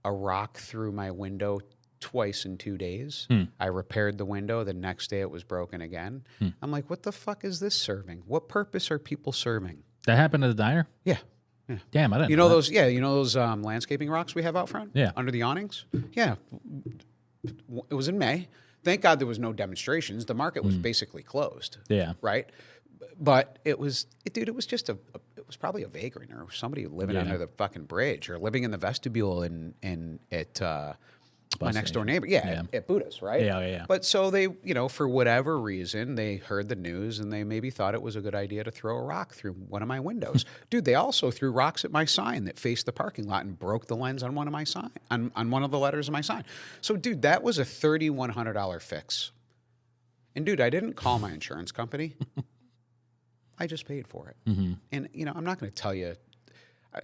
a rock through my window twice in 2 days. I repaired the window. The next day it was broken again. I'm like, what the fuck is this serving? What purpose are people serving? That happened at the diner? Yeah. Yeah. Damn, I didn't You know know that. those? Yeah, you know those landscaping rocks we have out front? Yeah. Under the awnings? Yeah. It was in May. Thank God there was no demonstrations. The market was basically closed. Yeah. Right? But it was, dude, it was just it was probably a vagrant or somebody living under the fucking bridge or living in the vestibule at my next door neighbor. Yeah, at Buddha's, right? Yeah. But so they, for whatever reason, they heard the news and they maybe thought it was a good idea to throw a rock through one of my windows. Dude, they also threw rocks at my sign that faced the parking lot and broke the lens on one of my sign, on one of the letters of my sign. So, dude, that was a $3,100 fix. And, dude, I didn't call my insurance company. I just paid for it. And, I'm not going to tell you.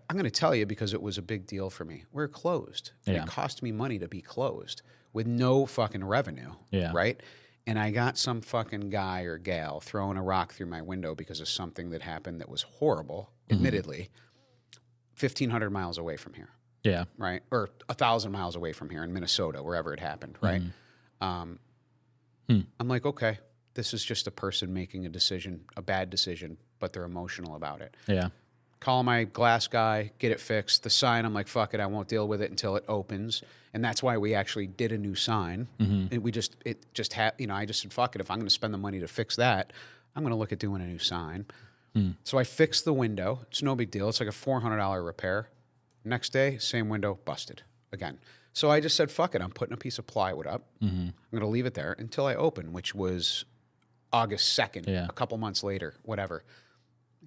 I'm going to tell you because it was a big deal for me. We're closed. Yeah. It cost me money to be closed with no fucking revenue. Yeah. Right? And I got some fucking guy or gal throwing a rock through my window because of something that happened that was horrible, admittedly, 1,500 miles away from here. Yeah. Right? Or 1,000 miles away from here in Minnesota, wherever it happened. Right? I'm like, okay, this is just a person making a decision, a bad decision, but they're emotional about it. Yeah. Call my glass guy, get it fixed. The sign, I'm like, fuck it, I won't deal with it until it opens. And that's why we actually did a new sign. And I just said, fuck it, if I'm going to spend the money to fix that, I'm going to look at doing a new sign. So I fixed the window. It's no big deal. It's like a $400 repair. Next day, same window, busted again. So I just said, fuck it, I'm putting a piece of plywood up. I'm going to leave it there until I open, which was August 2nd, a couple months later, whatever.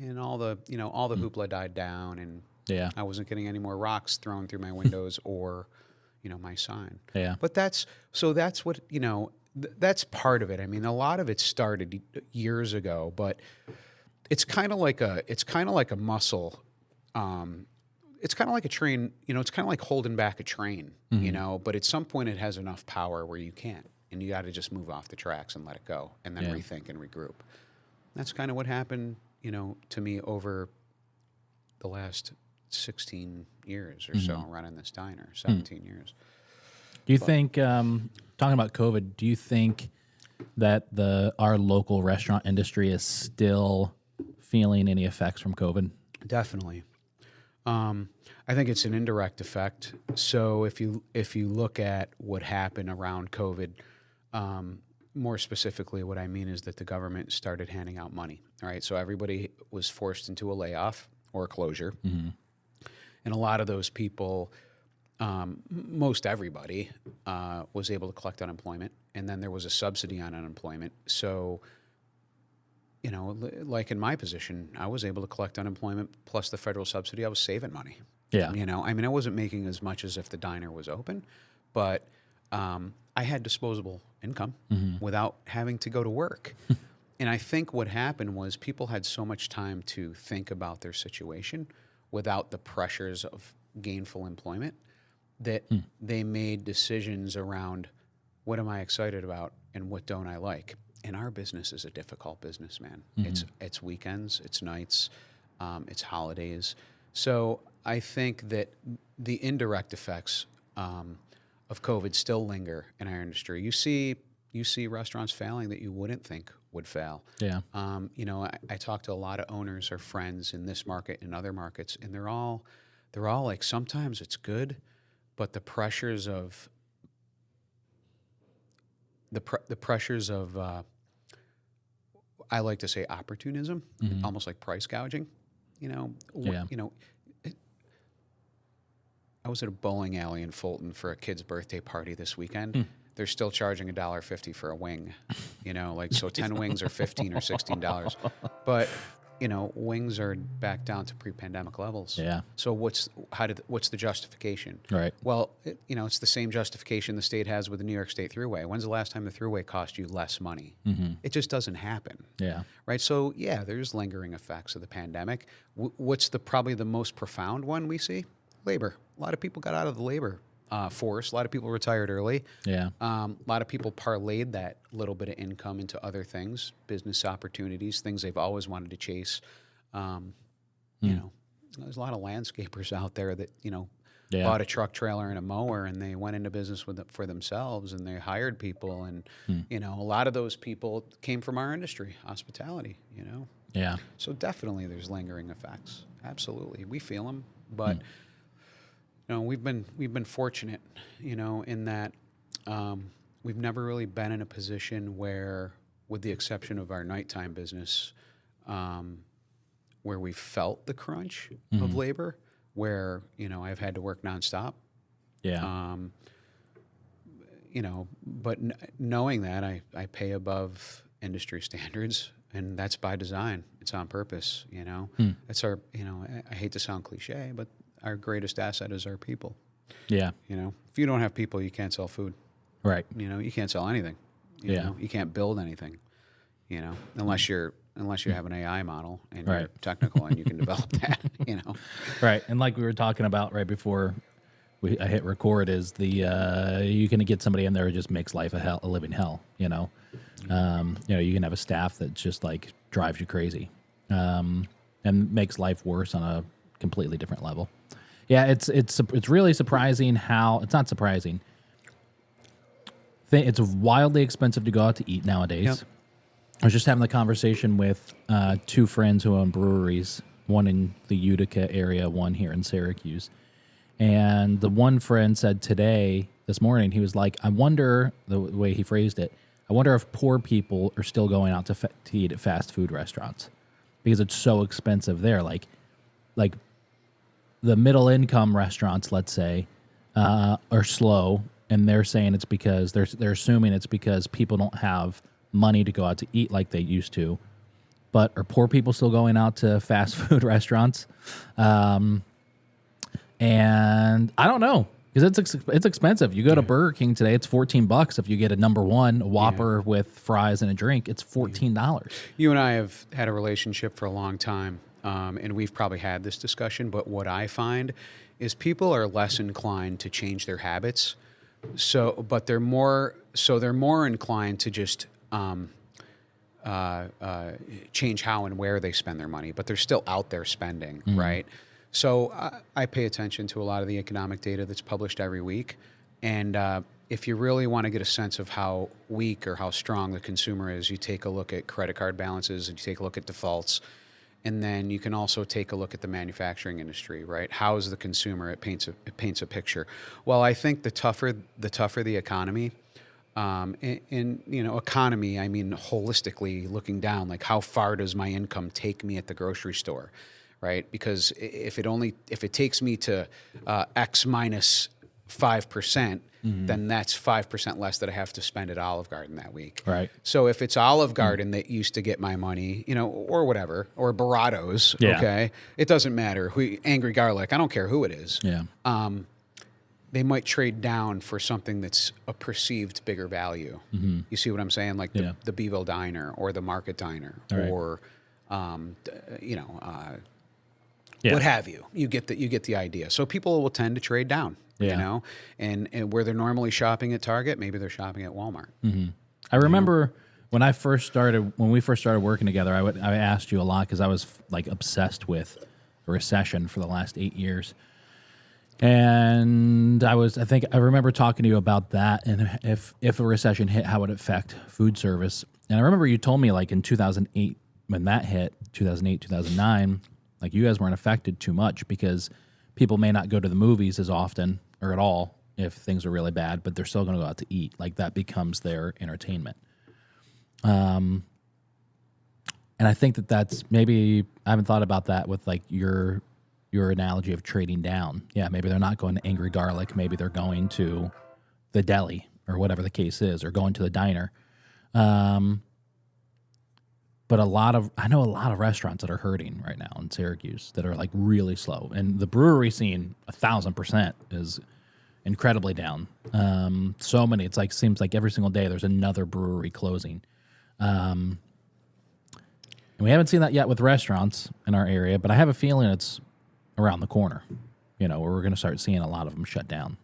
And all the hoopla died down, and I wasn't getting any more rocks thrown through my windows or, my sign. Yeah. But that's what, that's part of it. I mean, a lot of it started years ago, but it's kind of like a muscle. It's kind of like a train, it's kind of like holding back a train, but at some point it has enough power where you can't, and you got to just move off the tracks and let it go and then rethink and regroup. That's kind of what happened, to me over the last 16 years or so running this diner, 17 years. Do you think, talking about COVID, do you think that our local restaurant industry is still feeling any effects from COVID? Definitely. I think it's an indirect effect. So if you look at what happened around COVID, more specifically, what I mean is that the government started handing out money. All right, so everybody was forced into a layoff or a closure, and a lot of those people, most everybody, was able to collect unemployment, and then there was a subsidy on unemployment. So, like in my position, I was able to collect unemployment plus the federal subsidy. I was saving money. Yeah. I wasn't making as much as if the diner was open, but I had disposable income without having to go to work. And I think what happened was people had so much time to think about their situation without the pressures of gainful employment that they made decisions around what am I excited about and what don't I like. And our business is a difficult business, man. It's weekends, it's nights, it's holidays. So I think that the indirect effects of COVID still linger in our industry. You see restaurants failing that you wouldn't think would fail. Yeah. I talk to a lot of owners or friends in this market and other markets, and they're all like, sometimes it's good, but the pressures of I like to say opportunism, almost like price gouging. I was at a bowling alley in Fulton for a kid's birthday party this weekend. They're still charging $1.50 for a wing, so 10 wings are $15 or $16. But, wings are back down to pre-pandemic levels. Yeah. So what's the justification? Right. Well, it's the same justification the state has with the New York State Thruway. When's the last time the Thruway cost you less money? It just doesn't happen. Yeah. Right. So there's lingering effects of the pandemic. What's probably the most profound one we see? Labor. A lot of people got out of the labor force. A lot of people retired early. Yeah. A lot of people parlayed that little bit of income into other things, business opportunities, things they've always wanted to chase. There's a lot of landscapers out there that, bought a truck trailer and a mower, and they went into business for themselves, and they hired people. And, you know, a lot of those people came from our industry, hospitality, you know. Yeah. So definitely there's lingering effects. Absolutely. We feel them. But, you know, we've been fortunate, you know, in that we've never really been in a position where, with the exception of our nighttime business, where we felt the crunch of labor, where, you know, I've had to work nonstop. Yeah. You know, but knowing that I pay above industry standards, and that's by design. It's on purpose, you know. That's our, you know, I hate to sound cliche, but our greatest asset is our people. Yeah. You know, if you don't have people, you can't sell food. Right. You know, you can't sell anything. You know, you can't build anything. You know, unless you have an AI model and you're technical and you can develop that. You know, Right. And like we were talking about right before I hit record, is the you can get somebody in there who just makes life a living hell. You know, you can have a staff that just like drives you crazy, and makes life worse on a completely different level. Yeah, it's really surprising how it's not surprising. It's wildly expensive to go out to eat nowadays. Yep. I was just having the conversation with two friends who own breweries, one in the Utica area, one here in Syracuse. And the one friend said this morning, he was like, I wonder, the way he phrased it, I wonder if poor people are still going out to eat at fast food restaurants because it's so expensive there. Like the middle income restaurants, let's say, are slow, and they're saying it's because they're assuming it's because people don't have money to go out to eat like they used to. But are poor people still going out to fast food restaurants? And I don't know, because it's expensive. You go to Burger King today, it's $14 if you get a number one, a Whopper with fries and a drink. It's $14. You and I have had a relationship for a long time, and we've probably had this discussion. But what I find is people are less inclined to change their habits. But they're more inclined to just change how and where they spend their money. But they're still out there spending, right? So I pay attention to a lot of the economic data that's published every week. And if you really want to get a sense of how weak or how strong the consumer is, you take a look at credit card balances and you take a look at defaults. And then you can also take a look at the manufacturing industry, right? How is the consumer? It paints a picture. Well, I think the tougher the economy, in economy, I mean holistically looking down, like how far does my income take me at the grocery store? Right, because if it takes me to X minus 5%, then that's 5% less that I have to spend at Olive Garden that week. Right. So if it's Olive Garden that used to get my money, you know, or whatever, or Baratos, okay, it doesn't matter. Angry Garlic, I don't care who it is. Yeah. They might trade down for something that's a perceived bigger value. You see what I'm saying? Like the Beeville Diner or the Market Diner, or what have you. You get the idea. So people will tend to trade down, you know, and where they're normally shopping at Target, maybe they're shopping at Walmart. I remember when we first started working together, I asked you a lot because I was like obsessed with a recession for the last 8 years. And I remember talking to you about that, and if a recession hit, how would it affect food service? And I remember you told me like in 2008, when that hit, 2008, 2009, like you guys weren't affected too much because people may not go to the movies as often or at all if things are really bad, but they're still going to go out to eat. Like that becomes their entertainment. And I think that's maybe, I haven't thought about that with like your analogy of trading down. Yeah, maybe they're not going to Angry Garlic. Maybe they're going to the deli or whatever the case is, or going to the diner. But I know a lot of restaurants that are hurting right now in Syracuse that are like really slow. And the brewery scene, 1,000% is incredibly down. So many, seems like every single day there's another brewery closing. And we haven't seen that yet with restaurants in our area, but I have a feeling it's around the corner, you know, where we're going to start seeing a lot of them shut down.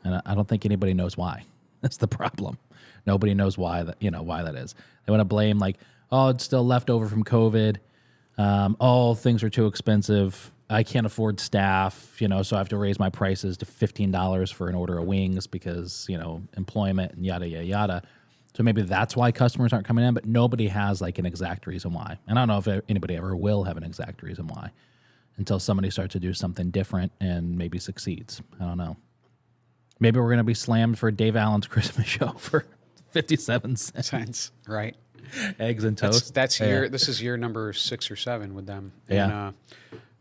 And I don't think anybody knows why. That's the problem. Nobody knows why that is. They want to blame like, oh, it's still left over from COVID. All things are too expensive. I can't afford staff, so I have to raise my prices to $15 for an order of wings because, employment and yada, yada, yada. So maybe that's why customers aren't coming in, but nobody has like an exact reason why. And I don't know if anybody ever will have an exact reason why until somebody starts to do something different and maybe succeeds. I don't know. Maybe we're going to be slammed for Dave Allen's Christmas show for 57 cents. Right. Eggs and toast. This is year number 6 or 7 with them. Yeah. And,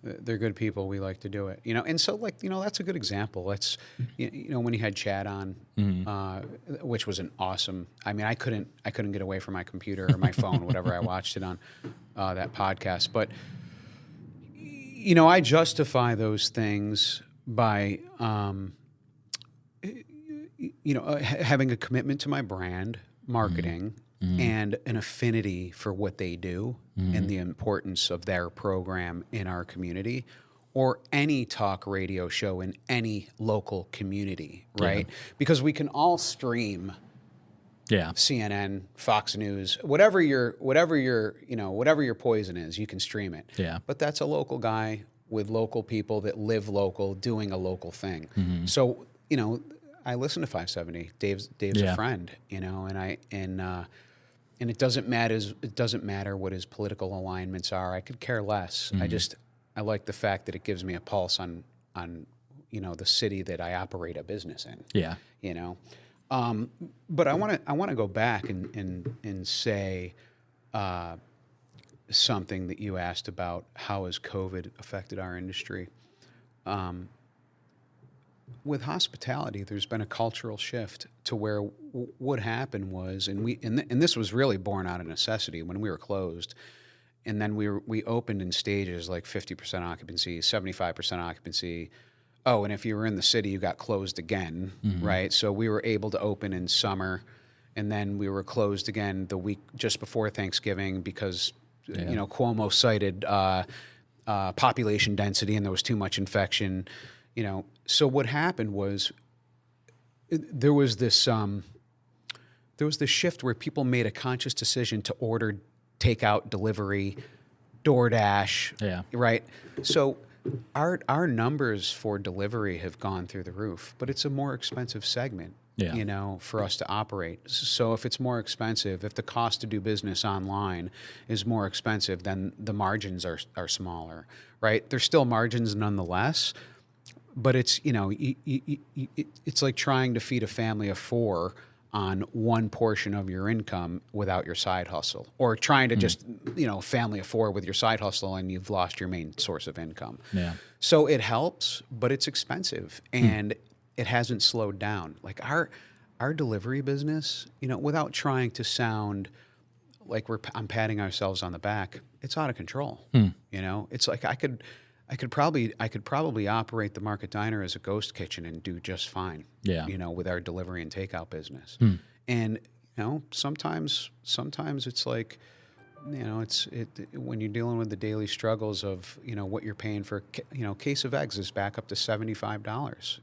they're good people. We like to do it, and so that's a good example. Let's, when you had Chad on, which was an awesome, I mean, I couldn't get away from my computer or my phone, whatever I watched it on, that podcast. But, I justify those things by, having a commitment to my brand, marketing, and an affinity for what they do and the importance of their program in our community, or any talk radio show in any local community, right? Yeah. Because we can all stream CNN, Fox News, whatever your poison is, you can stream it. Yeah. But that's a local guy with local people that live local doing a local thing. So, I listen to 570. Dave's a friend, and it doesn't matter what his political alignments are. I could care less. I like the fact that it gives me a pulse on the city that I operate a business in. Yeah. But I want to go back and say something that you asked about, how has COVID affected our industry. With hospitality, there's been a cultural shift to where what happened was, and this was really born out of necessity when we were closed, and then we opened in stages like 50% occupancy, 75% occupancy. Oh, and if you were in the city, you got closed again, right? So we were able to open in summer, and then we were closed again the week just before Thanksgiving because Cuomo cited population density and there was too much infection. So what happened was there was this shift where people made a conscious decision to order takeout, delivery, DoorDash, right? So our numbers for delivery have gone through the roof, but it's a more expensive segment, for us to operate. So if it's more expensive, if the cost to do business online is more expensive, then the margins are smaller, right? There's still margins nonetheless. But it's, it's like trying to feed a family of 4 on one portion of your income without your side hustle, or trying to just, family of 4 with your side hustle and you've lost your main source of income. Yeah. So it helps, but it's expensive and it hasn't slowed down. Like our delivery business, without trying to sound like I'm patting ourselves on the back, it's out of control. It's like I could probably operate the Market Diner as a ghost kitchen and do just fine. Yeah. With our delivery and takeout business. And sometimes it's like, when you're dealing with the daily struggles of what you're paying for, case of eggs is back up to $75.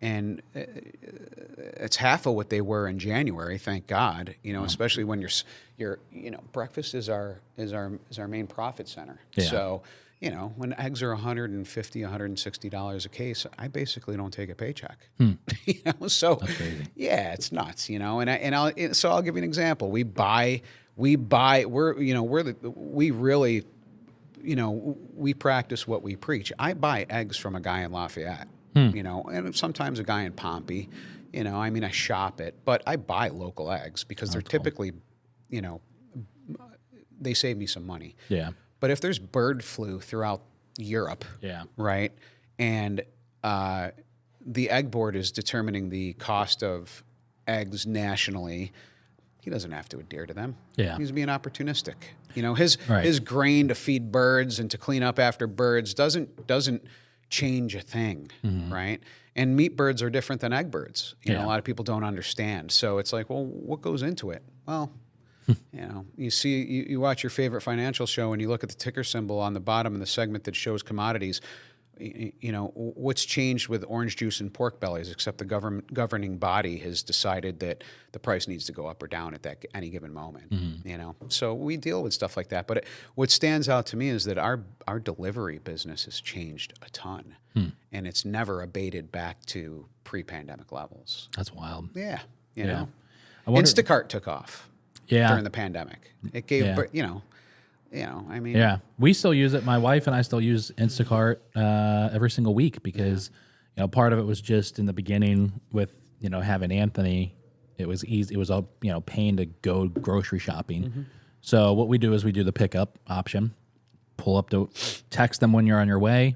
And it's half of what they were in January. Thank God. Especially when you're breakfast is our main profit center. Yeah. So. When eggs are $150, $160 a case, I basically don't take a paycheck. So that's crazy. Yeah, it's nuts. So I'll give you an example. We practice what we preach. I buy eggs from a guy in Lafayette, and sometimes a guy in Pompey. I shop it, but I buy local eggs because they're typically, they save me some money. Yeah. But if there's bird flu throughout Europe, right, and the egg board is determining the cost of eggs nationally, he doesn't have to adhere to them. Yeah. He's being opportunistic. His grain to feed birds and to clean up after birds doesn't change a thing, right? And meat birds are different than egg birds. A lot of people don't understand. So it's like, well, what goes into it? Well, you watch your favorite financial show and you look at the ticker symbol on the bottom of the segment that shows commodities. what's changed with orange juice and pork bellies, except the governing body has decided that the price needs to go up or down at any given moment. So we deal with stuff like that. But what stands out to me is that our delivery business has changed a ton, and it's never abated back to pre-pandemic levels. That's wild. Yeah, Yeah. I wonder, Instacart took off during the pandemic. It gave, I mean, yeah, we still use it. My wife and I still use Instacart every single week because, part of it was just in the beginning with, having Anthony, it was easy. It was a, pain to go grocery shopping. So what we do is we do the pickup option, text them when you're on your way,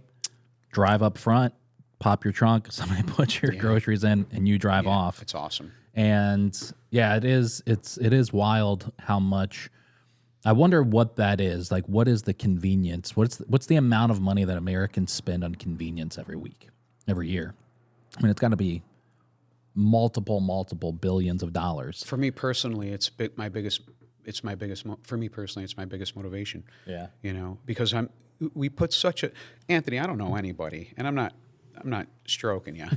drive up front, pop your trunk, somebody puts your groceries in and you drive off. It's awesome. And it is wild how much. I wonder what that is. Like, what is the convenience? What's the amount of money that Americans spend on convenience every year? I mean, it's got to be multiple billions of dollars. For me personally, it's my biggest motivation. Yeah. Because we put such a, Anthony, I don't know anybody, and I'm not stroking you.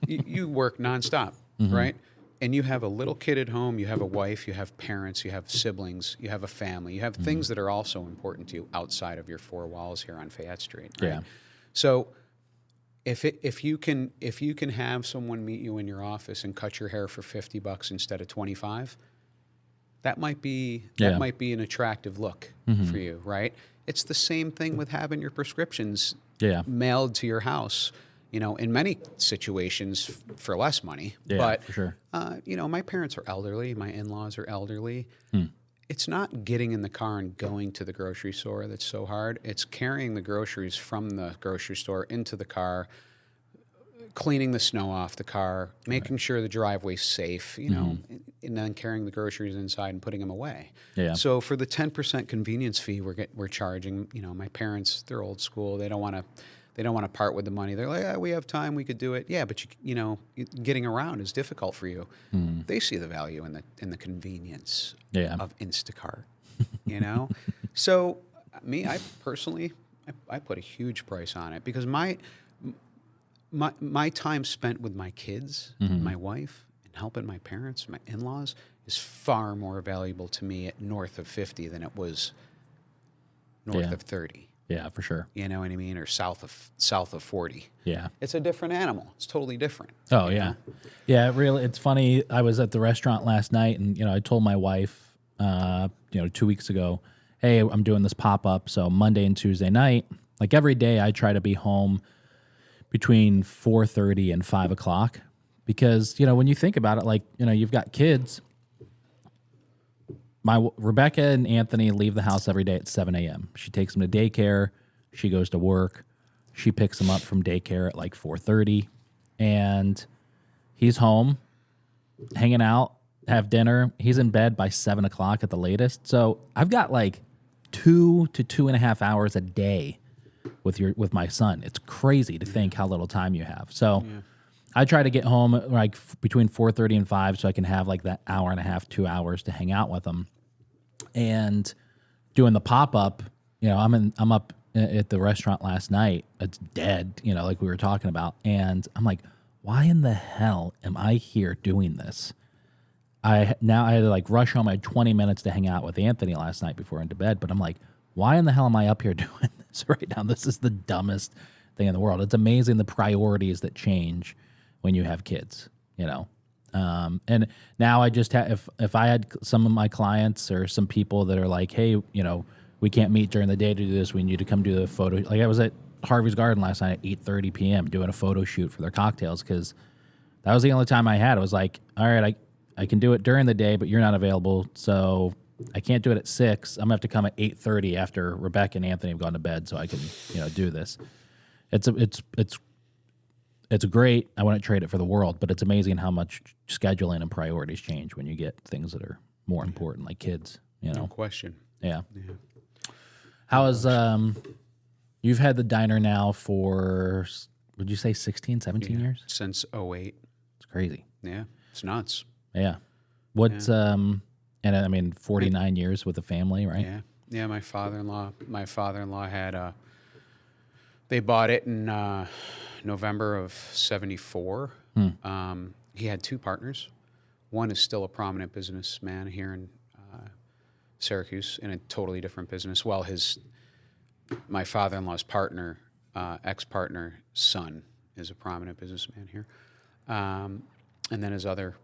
You work nonstop, right? And you have a little kid at home, you have a wife, you have parents, you have siblings, you have a family, you have things that are also important to you outside of your four walls here on Fayette Street. Right? Yeah. So if you can have someone meet you in your office and cut your hair for $50 instead of $25, that might be an attractive look for you, right? It's the same thing with having your prescriptions mailed to your house. In many situations for less money. Yeah, but, for sure. My parents are elderly. My in-laws are elderly. It's not getting in the car and going to the grocery store that's so hard. It's carrying the groceries from the grocery store into the car, cleaning the snow off the car, making sure the driveway's safe, and then carrying the groceries inside and putting them away. Yeah. So for the 10% convenience fee we're charging, my parents, they're old school. They don't want to part with the money. They're like, we have time, we could do it. Yeah, but getting around is difficult for you. They see the value in the convenience of Instacart. So me, I personally, I put a huge price on it because my time spent with my kids, my wife, and helping my parents, my in-laws, is far more valuable to me at north of 50 than it was north of 30. Yeah, for sure. You know what I mean? Or south of 40. Yeah. It's a different animal. It's totally different. Oh, yeah. Yeah, really. It's funny. I was at the restaurant last night and, I told my wife, 2 weeks ago, hey, I'm doing this pop-up. So Monday and Tuesday night, like every day I try to be home between 4:30 and 5 o'clock because, when you think about it, like, you've got kids. Rebecca and Anthony leave the house every day at 7 a.m. She takes them to daycare. She goes to work. She picks them up from daycare at like 4:30. And he's home, hanging out, have dinner. He's in bed by 7 o'clock at the latest. So I've got like 2 to 2.5 hours a day with my son. It's crazy to think how little time you have. So I try to get home like between 4:30 and 5 so I can have like that hour and a half, 2 hours to hang out with them. And doing the pop-up, I'm up at the restaurant last night. It's dead, like we were talking about. And I'm like, why in the hell am I here doing this? I had to like rush home. I had 20 minutes to hang out with Anthony last night before I went to bed. But I'm like, why in the hell am I up here doing this right now? This is the dumbest thing in the world. It's amazing the priorities that change when you have kids, and now I just have, if I had some of my clients or some people that are like, hey, we can't meet during the day to do this. We need to come do the photo. Like I was at Harvey's Garden last night at 8:30 p.m. doing a photo shoot for their cocktails because that was the only time I had. I was like, all right, I can do it during the day, but you're not available. So I can't do it at 6. I'm going to have to come at 8:30 after Rebecca and Anthony have gone to bed so I can, do this. It's great. I wouldn't trade it for the world, but it's amazing how much scheduling and priorities change when you get things that are more important, like kids. No question. Yeah. How is you've had the diner now for, would you say 16, 17 years? Since 2008. It's crazy. Yeah, it's nuts. Yeah. What's and I mean 49 years with the family, right? Yeah. Yeah, my father-in-law had They bought it in November of '74. He had two partners. One is still a prominent businessman here in Syracuse in a totally different business. While my father-in-law's partner, ex-partner, son is a prominent businessman here. And then his other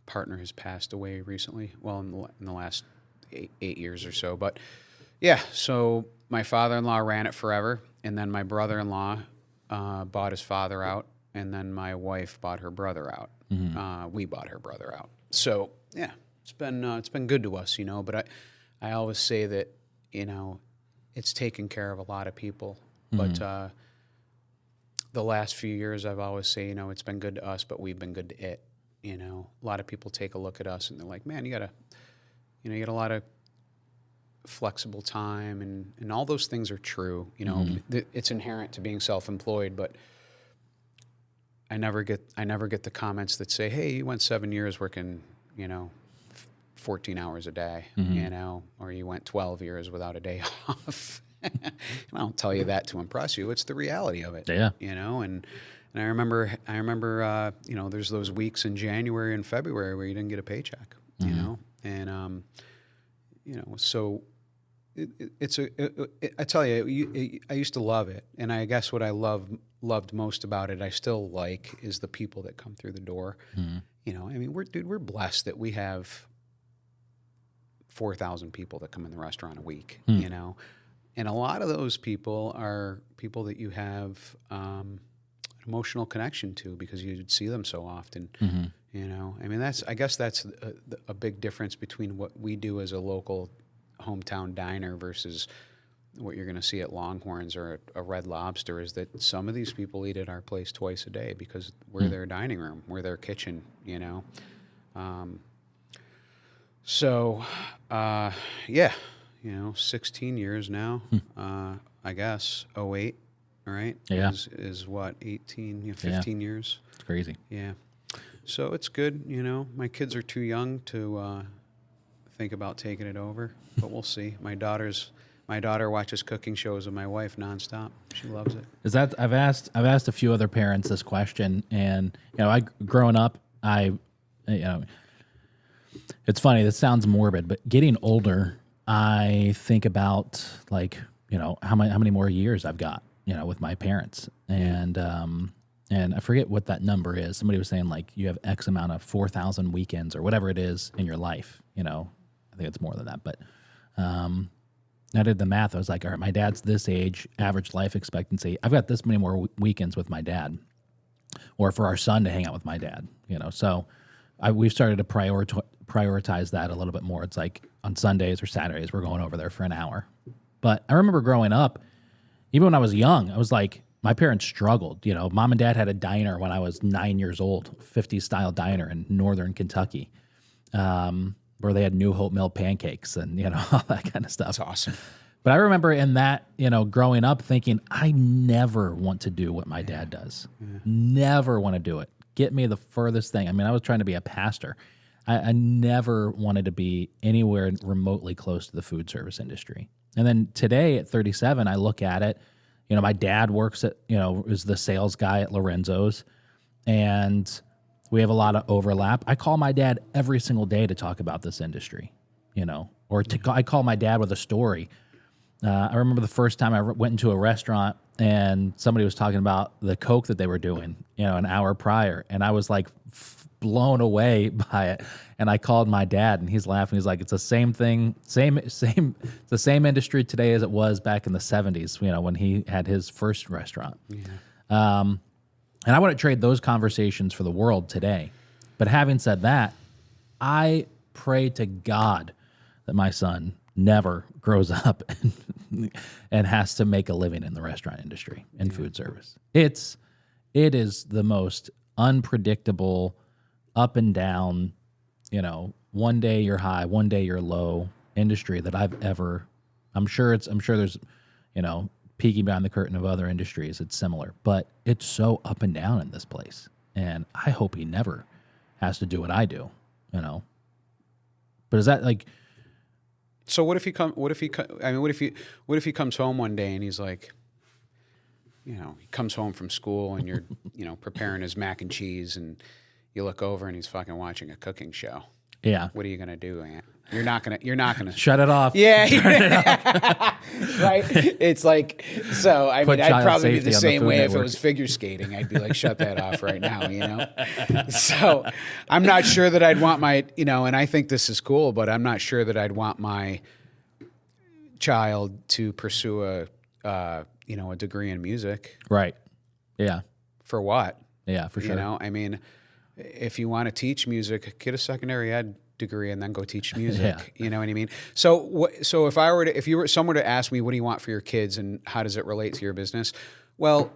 partner has passed away recently. Well, in the last eight years or so. But yeah, so my father-in-law ran it forever, and then my brother-in-law bought his father out, and then my wife bought her brother out. We bought her brother out. So yeah, it's been good to us, But I always say that it's taken care of a lot of people, but the last few years I've always say it's been good to us, but we've been good to it. A lot of people take a look at us and they're like, man, you got a lot of flexible time, and all those things are true. It's inherent to being self-employed, but I never get the comments that say, hey, you went 7 years working, 14 hours a day, or you went 12 years without a day off. And I don't tell you that to impress you. It's the reality of it. Yeah. And I remember, there's those weeks in January and February where you didn't get a paycheck, and, so I tell you, I used to love it. And I guess what I loved most about it, I still like, is the people that come through the door. We're blessed that we have 4,000 people that come in the restaurant a week, and a lot of those people are people that you have an emotional connection to because you see them so often. I guess that's a big difference between what we do as a local hometown diner versus what you're going to see at Longhorns or a Red Lobster, is that some of these people eat at our place twice a day because we're their dining room, we're their kitchen, So, 16 years now, I guess, '08, right? Yeah. Is what, 18, 15 years? It's crazy. Yeah. So it's good, My kids are too young to think about taking it over, but we'll see. My daughter watches cooking shows with my wife nonstop. She loves it. I've asked a few other parents this question, and growing up, it's funny. This sounds morbid, but getting older, I think about how many more years I've got, with my parents, and I forget what that number is. Somebody was saying you have X amount of 4,000 weekends or whatever it is in your life. I think it's more than that, but I did the math. I was like, all right, my dad's this age, average life expectancy. I've got this many more weekends with my dad, or for our son to hang out with my dad. So we've started to prioritize that a little bit more. It's like on Sundays or Saturdays, we're going over there for an hour. But I remember growing up, even when I was young, I was like, my parents struggled. Mom and dad had a diner when I was 9 years old, 50s style diner in northern Kentucky, where they had New Hope Mill pancakes and, all that kind of stuff. That's awesome. But I remember in that, growing up thinking, I never want to do what my dad does. Yeah. Never want to do it. Get me the furthest thing. I mean, I was trying to be a pastor. I never wanted to be anywhere remotely close to the food service industry. And then today at 37, I look at it, my dad works at, is the sales guy at Lorenzo's, and we have a lot of overlap. I call my dad every single day to talk about this industry, I call my dad with a story. I remember the first time I went into a restaurant and somebody was talking about the Coke that they were doing, an hour prior. And I was blown away by it. And I called my dad and he's laughing. He's like, it's the same thing, it's the same industry today as it was back in the 70s, when he had his first restaurant. Yeah. And I wouldn't trade those conversations for the world today. But having said that, I pray to God that my son never grows up and has to make a living in the restaurant industry and food service. It is the most unpredictable, up and down, one day you're high, one day you're low industry that I've ever. I'm sure there's, peeking behind the curtain of other industries, it's similar, but it's so up and down in this place. And I hope he never has to do what I do, But is that So what if he comes home one day and he's like, you know, he comes home from school and you're, you know, preparing his mac and cheese, and you look over and he's fucking watching a cooking show. Yeah. What are you gonna do, Aunt? You're not gonna Shut it off. Yeah. Right. It's like, so I Put mean, I'd child probably be safety the on the same Food way if it Network. was figure skating. I'd be like, shut that off right now, you know? So I'm not sure that I'd want my, you know, and I think this is cool, but I'm not sure that I'd want my child to pursue you know, a degree in music. Right. Yeah. For what? Yeah, for sure. You know, I mean, if you want to teach music, get a secondary ed degree and then go teach music. You know what I mean? So, so if you were someone to ask me, what do you want for your kids and how does it relate to your business? Well,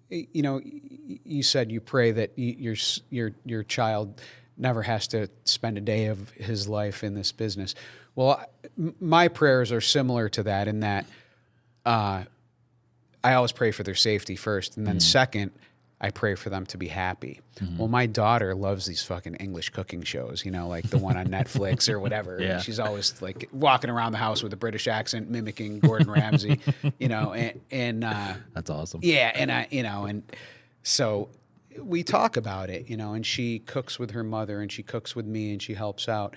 you know, you said you pray that your child never has to spend a day of his life in this business. Well, my prayers are similar to that in that I always pray for their safety first, and then second, I pray for them to be happy. Well, my daughter loves these fucking English cooking shows, you know, like the one on Netflix or whatever. Yeah. She's always like walking around the house with a British accent, mimicking Gordon Ramsay, you know, and That's awesome. yeah, and you know, and so we talk about it, you know, and she cooks with her mother and she cooks with me and she helps out.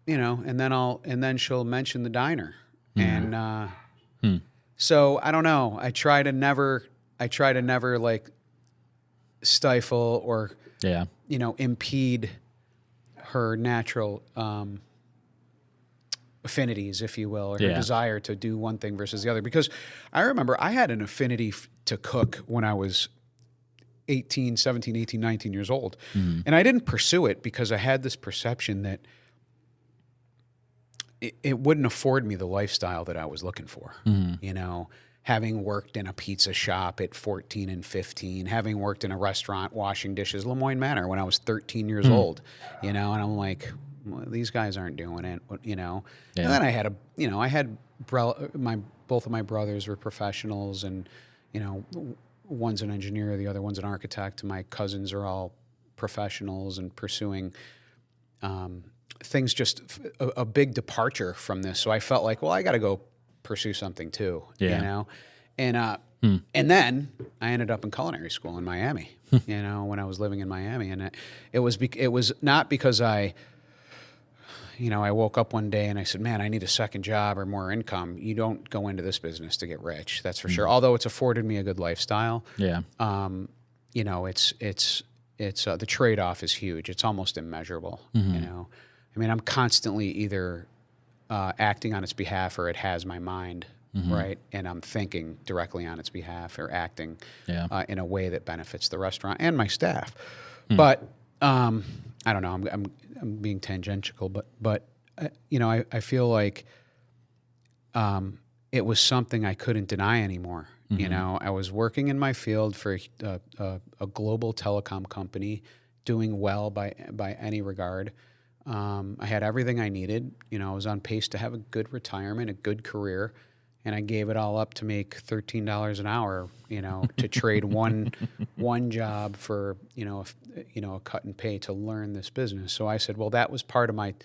You know, and then she'll mention the diner. And so I don't know. I try to never like stifle or you know, impede her natural affinities, if you will, or her desire to do one thing versus the other. Because I remember I had an affinity to cook when I was 17, 18, 19 years old. And I didn't pursue it because I had this perception that it wouldn't afford me the lifestyle that I was looking for. You know, having worked in a pizza shop at 14 and 15, having worked in a restaurant washing dishes, Lemoyne Manor, when I was 13 years old, you know, and I'm like, well, these guys aren't doing it, you know. And then I had both of my brothers were professionals, and, you know, one's an engineer, the other one's an architect. My cousins are all professionals and pursuing things, just a big departure from this. So I felt like, well, I got to go pursue something too, you know? And then I ended up in culinary school in Miami, you know, when I was living in Miami. And it was not because I woke up one day and I said, man, I need a second job or more income. You don't go into this business to get rich. That's for sure. Although it's afforded me a good lifestyle. Yeah. You know, it's the trade-off is huge. It's almost immeasurable, you know? I mean, I'm constantly either acting on its behalf or it has my mind, right? And I'm thinking directly on its behalf or acting in a way that benefits the restaurant and my staff. But I don't know. I'm being tangential, but you know, I feel like it was something I couldn't deny anymore. You know, I was working in my field for a global telecom company, doing well by any regard. I had everything I needed. You know, I was on pace to have a good retirement, a good career, and I gave it all up to make $13 an hour. You know, to trade one job for a cut and pay to learn this business. So I said, well, that was part of my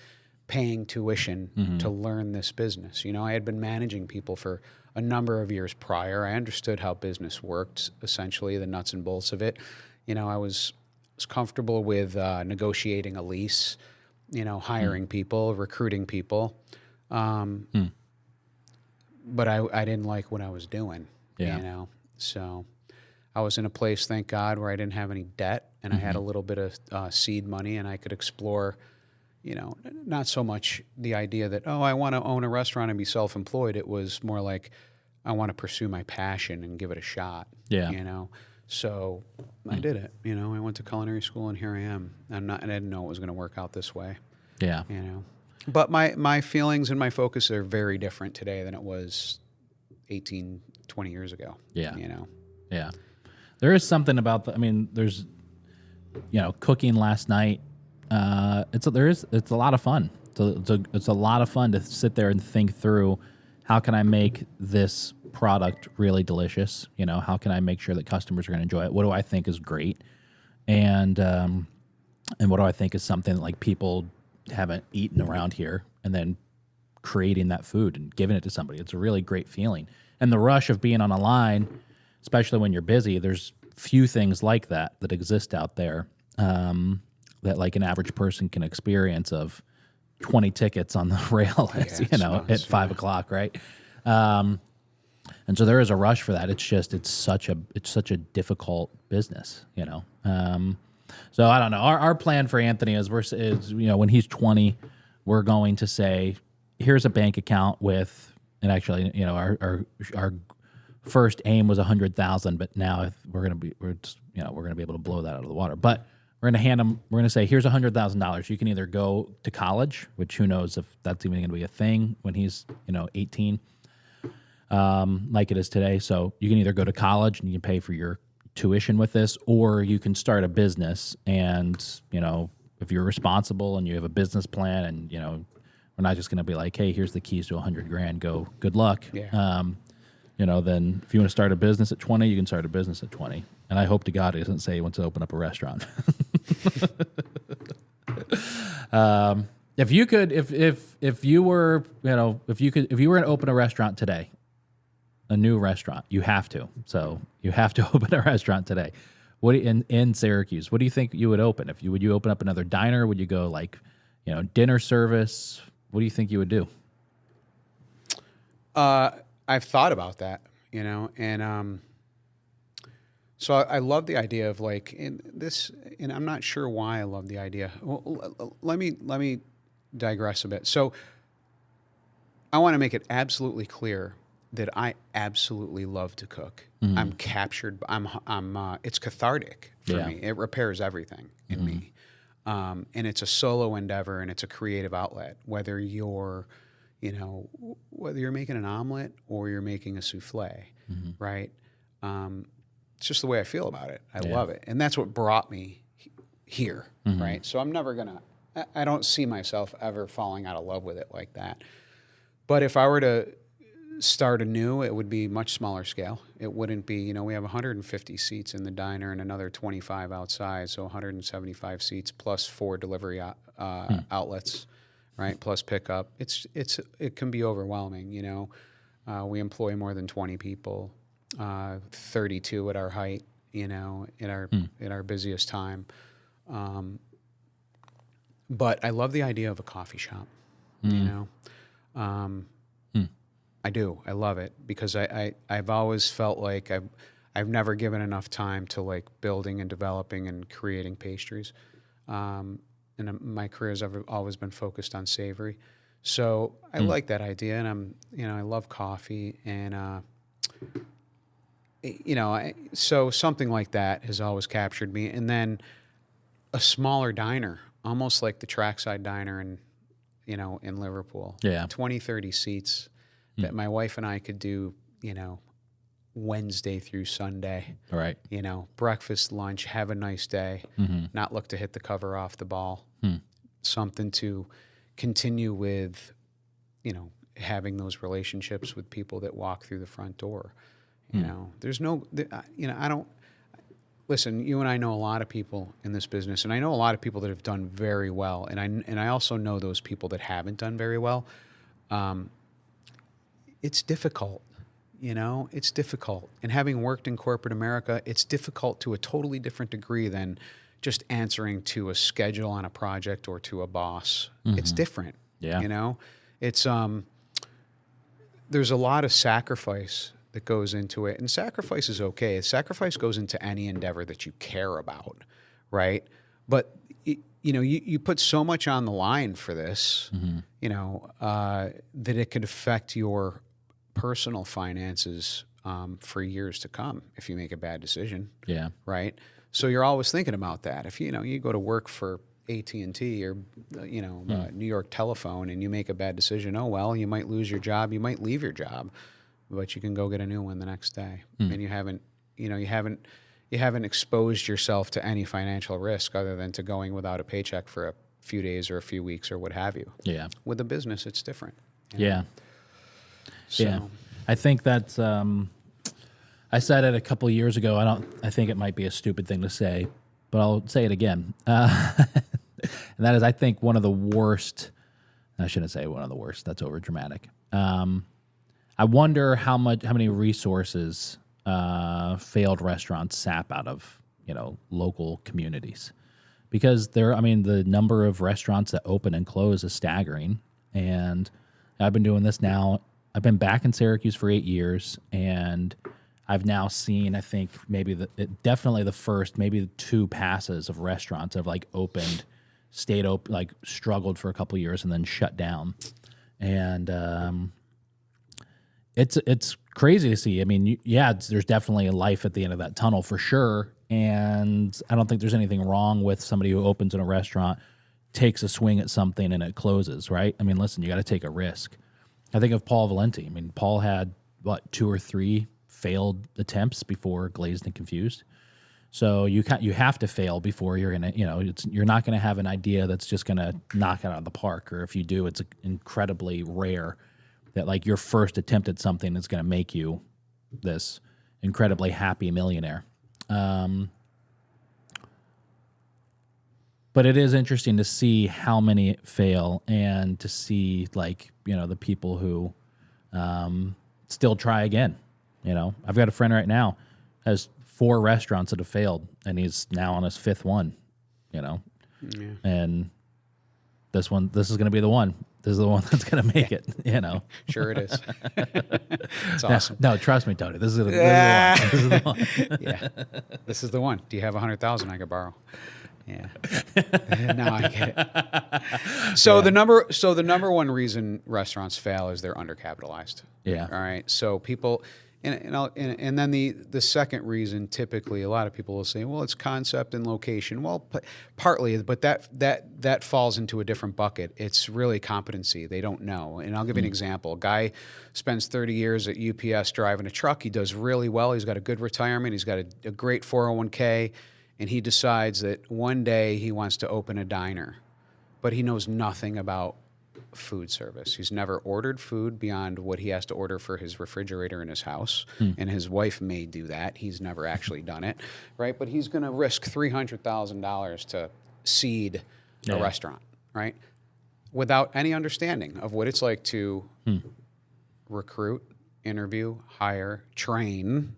paying tuition to learn this business. You know, I had been managing people for a number of years prior. I understood how business worked, essentially the nuts and bolts of it. You know, I was comfortable with negotiating a lease. You know, hiring people, recruiting people. But I didn't like what I was doing, you know. So I was in a place, thank God, where I didn't have any debt and I had a little bit of seed money and I could explore, you know, not so much the idea that, oh, I want to own a restaurant and be self-employed. It was more like I want to pursue my passion and give it a shot, you know. So I did it. You know, I went to culinary school and here I am. I didn't know it was going to work out this way. Yeah. You know, but my feelings and my focus are very different today than it was 18, 20 years ago. Yeah. You know? Yeah. There is something about there's, you know, cooking last night. It's a lot of fun. It's a lot of fun to sit there and think through, how can I make this product really delicious? You know, how can I make sure that customers are going to enjoy it? What do I think is great? And what do I think is something that, like, people haven't eaten around here, and then creating that food and giving it to somebody. It's a really great feeling. And the rush of being on a line, especially when you're busy, there's few things like that exist out there that like an average person can experience of 20 tickets on the rail, at 5 o'clock, right? And so there is a rush for that. It's such a difficult business, So I don't know. Our plan for Anthony is when he's 20, we're going to say, here's a bank account with, and actually, our first aim was 100,000, but now we're gonna be able to blow that out of the water. But we're gonna say, here's $100,000. You can either go to college, which who knows if that's even gonna be a thing when he's 18. Like it is today. So you can either go to college and you can pay for your tuition with this, or you can start a business. And, if you're responsible and you have a business plan and, we're not just going to be like, hey, here's the keys to $100,000, go, good luck. Yeah. Then if you want to start a business at 20, you can start a business at 20. And I hope to God he doesn't say he wants to open up a restaurant. If you were going to open a restaurant today, a new restaurant, you have to. So you have to open a restaurant today. In Syracuse, what do you think you would open? Would you open up another diner? Would you go like, dinner service? What do you think you would do? I've thought about that, and so I love the idea of like and I'm not sure why I love the idea. Well, let me digress a bit. So I want to make it absolutely clear that I absolutely love to cook. Mm-hmm. I'm captured. It's cathartic for me. It repairs everything in me. And it's a solo endeavor and it's a creative outlet, whether you're making an omelet or you're making a souffle, right? It's just the way I feel about it. I love it. And that's what brought me here, right? So I'm never I don't see myself ever falling out of love with it like that. But if I were to start anew, it would be much smaller scale. It wouldn't be, we have 150 seats in the diner and another 25 outside, so 175 seats plus 4 delivery outlets, right? Plus pickup. It can be overwhelming. We employ more than 20 people, 32 at our height. In our busiest time. But I love the idea of a coffee shop. I do. I love it because I've always felt like I've never given enough time to like building and developing and creating pastries. And my career has always been focused on savory. So I like that idea, and I love coffee, and so something like that has always captured me. And then a smaller diner, almost like the Trackside Diner in Liverpool. Yeah. 20, 30 seats. That my wife and I could do, Wednesday through Sunday. Right. Breakfast, lunch, have a nice day, not look to hit the cover off the ball. Something to continue with, having those relationships with people that walk through the front door. There's no, I don't, listen, you and I know a lot of people in this business, and I know a lot of people that have done very well. And I also know those people that haven't done very well. It's difficult, it's difficult. And having worked in corporate America, it's difficult to a totally different degree than just answering to a schedule on a project or to a boss. It's different. Yeah. It's, there's a lot of sacrifice that goes into it, and sacrifice is okay. Sacrifice goes into any endeavor that you care about, right? But you put so much on the line for this, that it could affect your personal finances for years to come if you make a bad decision. Yeah. Right. So you're always thinking about that. If you go to work for AT&T or New York Telephone and you make a bad decision, oh well, you might lose your job, you might leave your job, but you can go get a new one the next day, and you haven't exposed yourself to any financial risk other than to going without a paycheck for a few days or a few weeks or what have you. Yeah. With a business, it's different. Yeah. So. Yeah. I think that's, I said it a couple of years ago. I think it might be a stupid thing to say, but I'll say it again. And that is, I think one of the worst, I shouldn't say one of the worst, that's over dramatic. I wonder how many resources failed restaurants sap out of, local communities, because the number of restaurants that open and close is staggering. And I've been doing this now. I've been back in Syracuse for 8 years, and I've now seen, I think, definitely the first, maybe 2 passes of restaurants that have like opened, stayed open, like struggled for a couple of years and then shut down. And it's crazy to see. I mean, there's definitely a life at the end of that tunnel for sure. And I don't think there's anything wrong with somebody who opens in a restaurant, takes a swing at something and it closes, right? I mean, listen, you got to take a risk. I think of Paul Valenti. I mean, Paul had, 2 or 3 failed attempts before Glazed and Confused. So you have to fail before you're gonna, you're not gonna have an idea that's just gonna knock it out of the park. Or if you do, it's incredibly rare that like your first attempt at something is gonna make you this incredibly happy millionaire. But it is interesting to see how many fail and to see the people who still try again. I've got a friend right now has 4 restaurants that have failed, and he's now on his 5th one. And this is going to be the one. This is the one that's going to make it. Sure it is. It's awesome. No, trust me, Tony. This is the one. Yeah, this is the one. Do you have 100,000 I could borrow? Yeah. Now I get it. So the number one reason restaurants fail is they're undercapitalized. Yeah. All right. So people, and then the second reason, typically, a lot of people will say, well, it's concept and location. Well, partly, but that falls into a different bucket. It's really competency. They don't know. And I'll give you an example. A guy spends 30 years at UPS driving a truck. He does really well. He's got a good retirement. He's got a great 401k. And he decides that one day he wants to open a diner, but he knows nothing about food service. He's never ordered food beyond what he has to order for his refrigerator in his house, and his wife may do that. He's never actually done it, right? But he's going to risk $300,000 to seed a restaurant, right? Without any understanding of what it's like to recruit, interview, hire, train,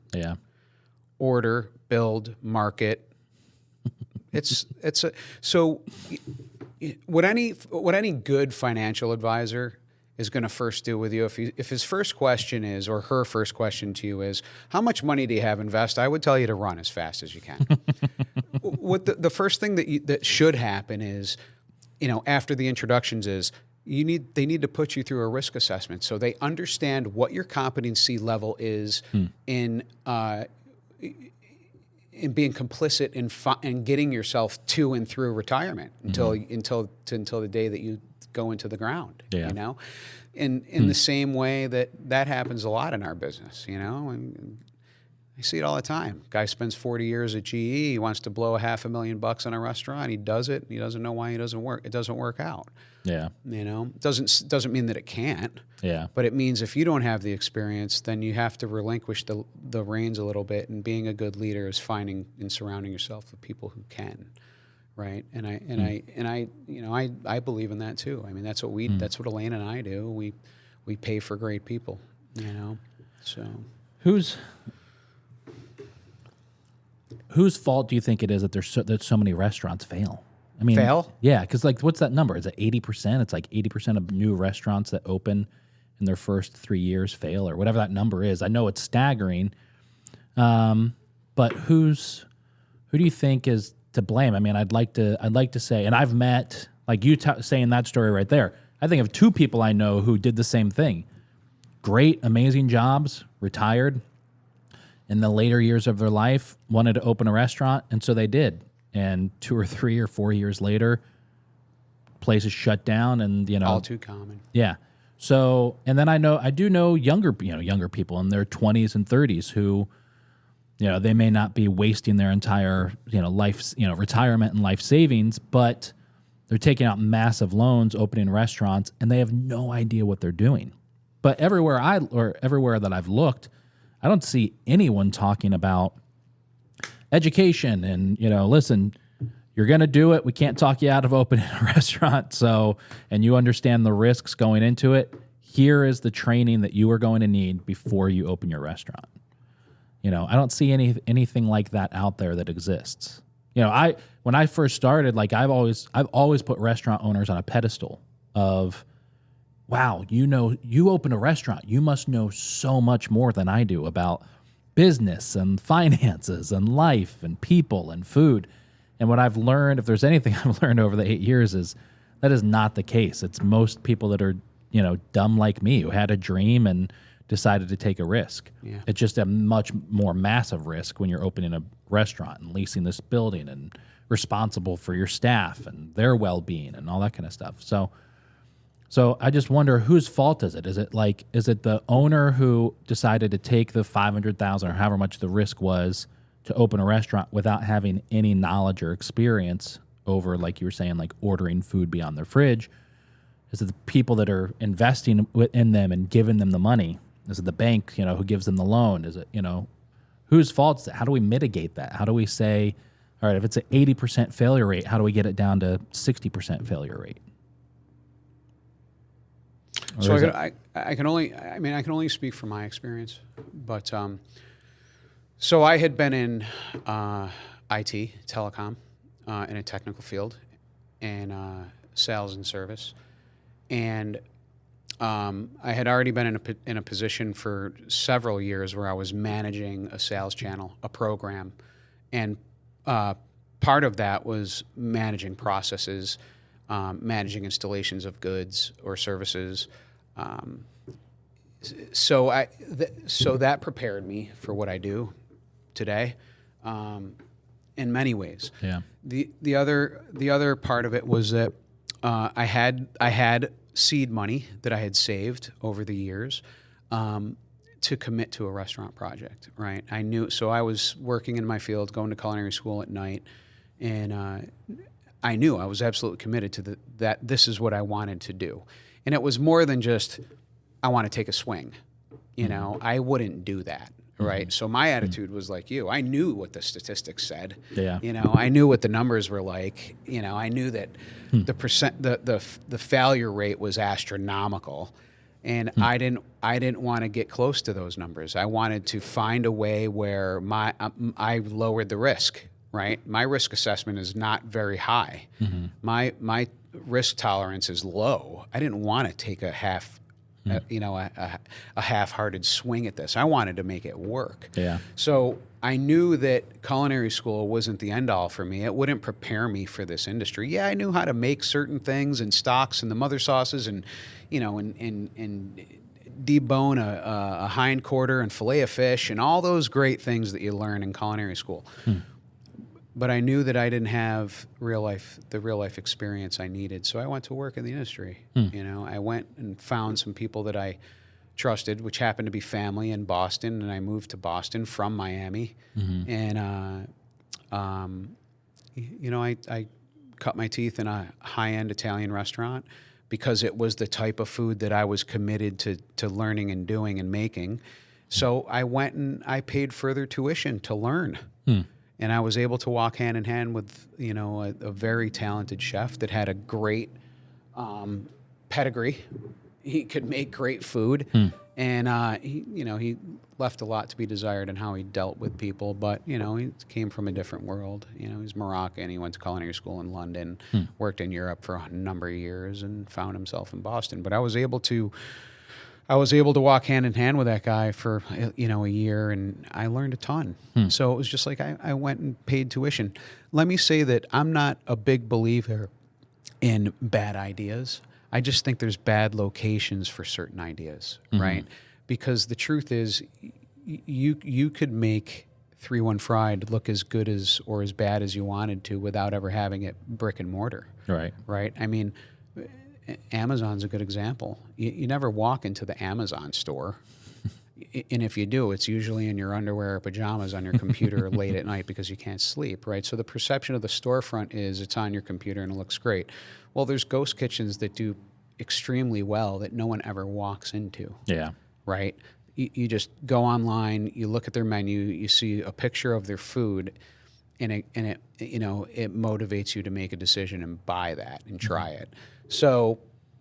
order, build, market. So what any good financial advisor is going to first do with you, if his first question is, or her first question to you is, how much money do you have invest? I would tell you to run as fast as you can. What the first thing that should happen is, after the introductions is, they need to put you through a risk assessment so they understand what your competency level is in being complicit in getting yourself to and through retirement until the day that you go into the ground. In the same way that happens a lot in our business. And I see it all the time. Guy spends 40 years at GE. He wants to blow $500,000 on a restaurant. He does it. He doesn't know why it doesn't work out. Doesn't mean that it can't. But it means if you don't have the experience, then you have to relinquish the reins a little bit. And being a good leader is finding and surrounding yourself with people who can, right? And I believe in that too. I mean, that's what Elaine and I do. We pay for great people. So whose fault do you think it is that so many restaurants fail? I mean, fail? Yeah, because what's that number? Is it 80%? It's like 80% of new restaurants that open in their first 3 years fail, or whatever that number is. I know it's staggering, but who do you think is to blame? I mean, I'd like to say, and I've met, like you saying that story right there. I think of 2 people I know who did the same thing. Great, amazing jobs, retired. In the later years of their life, wanted to open a restaurant, and so they did. And 2 or 3 or 4 years later, places shut down, and all too common. Yeah. So, and then I do know younger people in their 20s and 30s who, they may not be wasting their entire life, retirement and life savings, but they're taking out massive loans, opening restaurants, and they have no idea what they're doing. But everywhere that I've looked, I don't see anyone talking about education and, listen, you're going to do it. We can't talk you out of opening a restaurant. So, and you understand the risks going into it. here is the training that you are going to need before you open your restaurant. You know, I don't see anything like that out there that exists. You know, when I first started, like I've always put restaurant owners on a pedestal of, wow, you know, you open a restaurant, you must know so much more than I do about business and finances and life and people and food. And what I've learned, if there's anything I've learned over the 8 years, is that is not the case. It's most people that are, you know, dumb like me who had a dream and decided to take a risk. Yeah. It's just a much more massive risk when you're opening a restaurant and leasing this building and responsible for your staff and their well-being and all that kind of stuff. So I just wonder, whose fault is it? Is it the owner who decided to take the $500,000 or however much the risk was to open a restaurant without having any knowledge or experience over, like you were saying, like ordering food beyond their fridge? Is it the people that are investing in them and giving them the money? Is it the bank, you know, who gives them the loan? Is it, you know, whose fault is it? How do we mitigate that? How do we say, all right, if it's an 80% failure rate, how do we get it down to 60% failure rate? So I can only speak from my experience, but so I had been in IT, telecom, in a technical field, and sales and service, and I had already been in a position for several years where I was managing a sales channel, a program, and part of that was managing processes, managing installations of goods or services. So that prepared me for what I do today, in many ways. Yeah. The other part of it was that I had seed money that I had saved over the years to commit to a restaurant project. Right. So I was working in my field, going to culinary school at night, and I knew I was absolutely committed to that this is what I wanted to do. And it was more than just, I want to take a swing. You know, I wouldn't do that, right? So my attitude was like you. I knew what the statistics said. Yeah. You know, I knew what the numbers were like. You know, I knew that the failure rate was astronomical, and I didn't want to get close to those numbers. I wanted to find a way where I lowered the risk. Right, my risk assessment is not very high. My risk tolerance is low. I didn't want to take a half-hearted swing at this. I wanted to make it work. Yeah. So I knew that culinary school wasn't the end all for me. It wouldn't prepare me for this industry. Yeah, I knew how to make certain things and stocks and the mother sauces and, you know, and debone a hind quarter and fillet of fish and all those great things that you learn in culinary school. But I knew that I didn't have the real life experience I needed. So I went to work in the industry. You know, I went and found some people that I trusted, which happened to be family in Boston. And I moved to Boston from Miami. And, you know, I cut my teeth in a high-end Italian restaurant because it was the type of food that I was committed to learning and doing and making. So I went and I paid further tuition to learn. And I was able to walk hand in hand with, you know, a very talented chef that had a great pedigree. He could make great food, and he left a lot to be desired in how he dealt with people. But you know, he came from a different world. You know, he's Moroccan. He went to culinary school in London, worked in Europe for a number of years, and found himself in Boston. But I was able to walk hand in hand with that guy for, you know, a year, and I learned a ton. So it was just like I went and paid tuition. Let me say that I'm not a big believer in bad ideas. I just think there's bad locations for certain ideas, right? Because the truth is, you could make 3-1 Fried look as good as or as bad as you wanted to without ever having it brick and mortar. Right. Right. I mean, Amazon's a good example. You never walk into the Amazon store, and if you do, it's usually in your underwear or pajamas on your computer late at night because you can't sleep, right? So the perception of the storefront is it's on your computer and it looks great. Well, there's ghost kitchens that do extremely well that no one ever walks into. Yeah. Right? You just go online, you look at their menu, you see a picture of their food, and it you know, it motivates you to make a decision and buy that and try it. So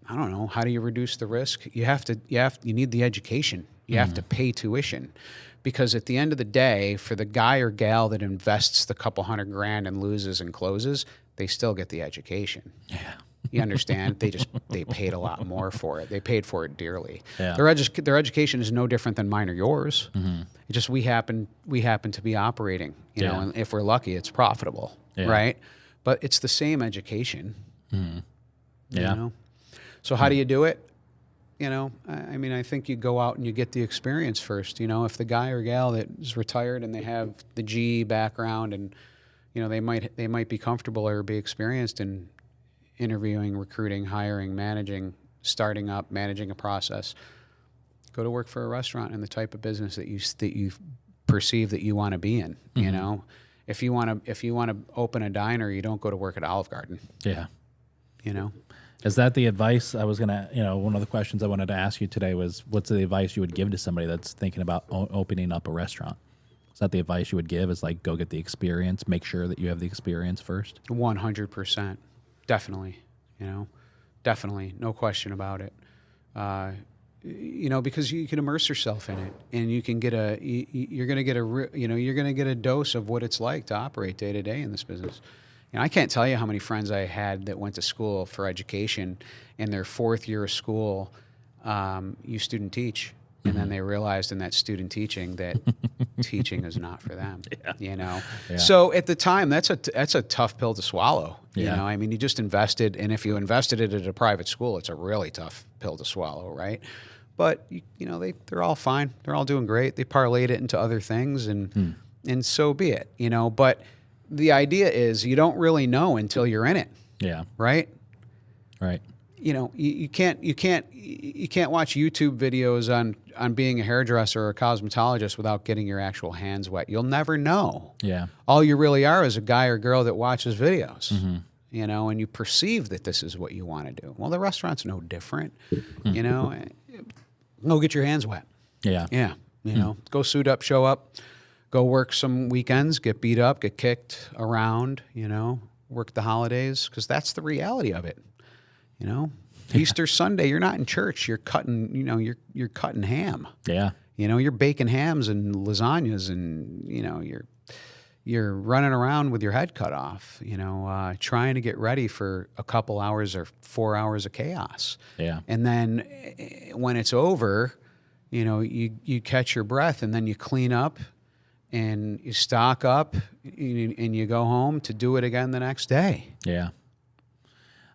I don't know, how do you reduce the risk? You need the education. You have to pay tuition, because at the end of the day, for the guy or gal that invests the couple $100,000 and loses and closes, they still get the education. Yeah. You understand? They paid a lot more for it. They paid for it dearly. Yeah. Their education is no different than mine or yours. It's just we happen to be operating, you know, and if we're lucky, it's profitable, right? But it's the same education. You know? So how do you do it? You know, I mean, I think you go out and you get the experience first. You know, if the guy or gal that is retired and they have the GE background, and you know, they might be comfortable or be experienced in interviewing, recruiting, hiring, managing, starting up, managing a process. Go to work for a restaurant in the type of business that you perceive that you want to be in. You know, if you want to open a diner, you don't go to work at Olive Garden. Yeah. You know. Is that the advice I was going to, you know, one of the questions I wanted to ask you today was, what's the advice you would give to somebody that's thinking about opening up a restaurant? Is that the advice you would give, is like, go get the experience, make sure that you have the experience first? 100%. Definitely. You know, definitely. No question about it. You know, because you can immerse yourself in it, and you can get you're going to get a dose of what it's like to operate day to day in this business. You know, I can't tell you how many friends I had that went to school for education. In their 4th year of school, you student teach, and then they realized in that student teaching that teaching is not for them. You know, so at the time, that's a tough pill to swallow. You know, I mean, you just invested, and if you invested it at a private school, it's a really tough pill to swallow, right? But you know, they're all fine. They're all doing great. They parlayed it into other things, and so be it. You know, but the idea is you don't really know until you're in it. Yeah. Right? Right. You know, you can't watch YouTube videos on being a hairdresser or a cosmetologist without getting your actual hands wet. You'll never know. Yeah. All you really are is a guy or girl that watches videos. You know, and you perceive that this is what you want to do. Well, the restaurant's no different. You know, go get your hands wet. Yeah. Yeah. You know, go suit up, show up. Go work some weekends, get beat up, get kicked around, you know, work the holidays, because that's the reality of it. You know, Easter Sunday, you're not in church. You're cutting, you know, you're cutting ham. Yeah. You know, you're baking hams and lasagnas, and, you know, you're running around with your head cut off, you know, trying to get ready for a couple hours or 4 hours of chaos. Yeah. And then when it's over, you know, you catch your breath, and then you clean up, and you stock up, and you go home to do it again the next day. Yeah.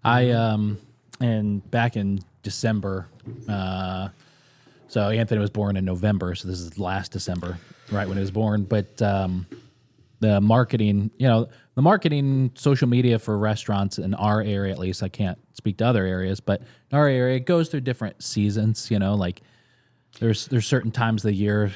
And back in December, so Anthony was born in November, so this is last December, right when he was born. But the marketing, you know, the marketing, social media for restaurants in our area, at least, I can't speak to other areas, but in our area, it goes through different seasons, you know, like there's certain times of the year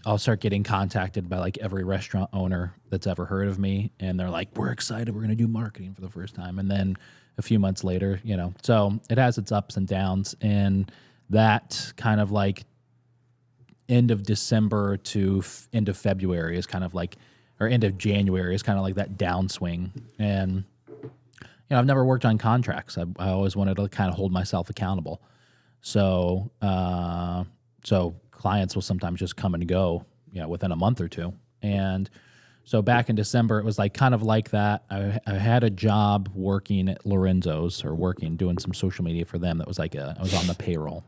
I'll start getting contacted by like every restaurant owner that's ever heard of me, and they're like, we're excited, we're going to do marketing for the first time. And then a few months later, you know, so it has its ups and downs, and that kind of like end of December to end of February is kind of like, or end of January is kind of like that downswing. And, you know, I've never worked on contracts. I always wanted to kind of hold myself accountable. So, so clients will sometimes just come and go, you know, within a month or two. And so back in December, it was like kind of like that. I had a job working at Lorenzo's, or doing some social media for them. That was like I was on the payroll.